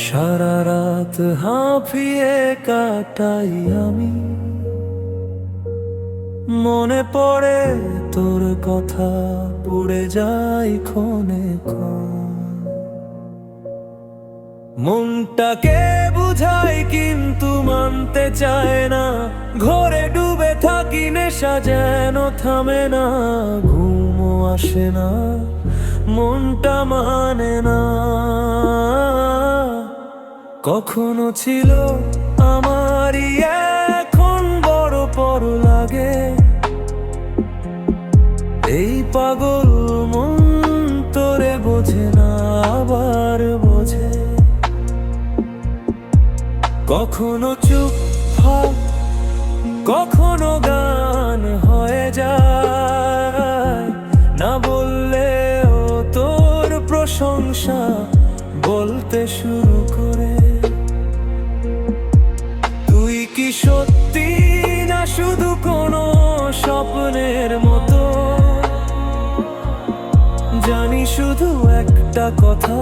সারা রাত হাঁপিয়ে কাটাই আমি, মনে পড়ে তোর কথা, পুড়ে যাই ক্ষণে ক্ষণ। মনটাকে বুঝাই কিন্তু মানতে চায় না, ঘরে ডুবে থাকি নেশা যেন থামে না, ঘুমও আসে না, মনটা মানে না। কখনো ছিল আমারই, এখন বড় বড় লাগে, এই পাগল মন তোরে বোঝে না, আবার বোঝে। কখনো চুপ হয়, কখনো গান হয়ে যায়, না বললেও তোর প্রশংসা বলতে শুরু করে। তুই কি সত্যি না শুধু কোনো স্বপ্নের মতো? জানি শুধু একটা কথা,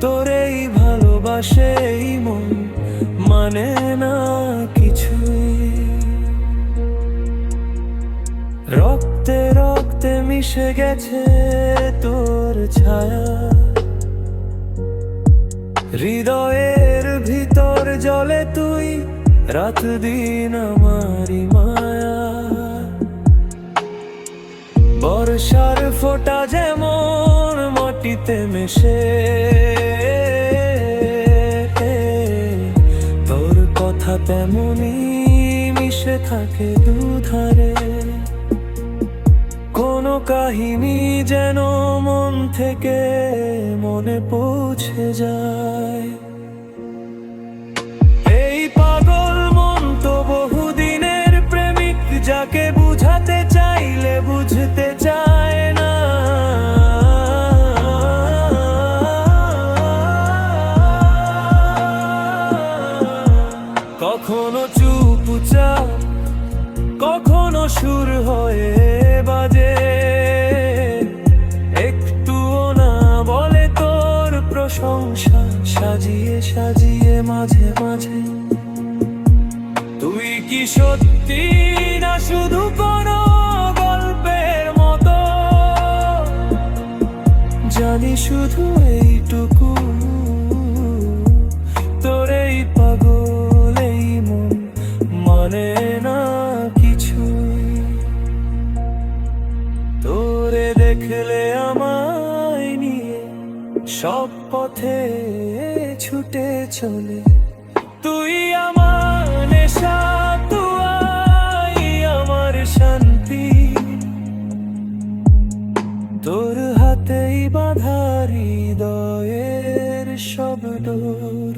তোর এই ভালোবাসে এই মন মানে না কিছুই। রক্তে রক্তে মিশে গেছে তোর ছায়া, হৃদয়ের ভিতর জ্বলে তুই, রাত দিন আমারি মায়া। বর্ষার ফোঁটা যেমন মাটিতে মেশে, তোর কথা তেমনি মিশে থাকে দুধারে। কোনো কাহিনী যেন মন থেকে মনে পৌঁছে যায়। এই পাগল মন তো বহুদিনের প্রেমিক, যাকে বুঝাতে চাইলে বুঝতে চায় না। কখনো চুপচাপ, কখনো সুর হয়ে বাজে, একটুও না বলে তোর প্রশংসা, সাজিয়ে সাজিয়ে মাঝে মাঝে। তুই কি সত্যি না শুধু কোনো গল্পের মতো? জানি শুধু এইটুকু, তোর এই পাগল এই মন মানে না কিছুই। তোরে দেখলে আমায় নিয়ে সব পথে ছুটে চলে। তুই আমার নেশা, তুই আমার শান্তি, তোর হাতেই বাঁধা হৃদয়ের সব ডোর।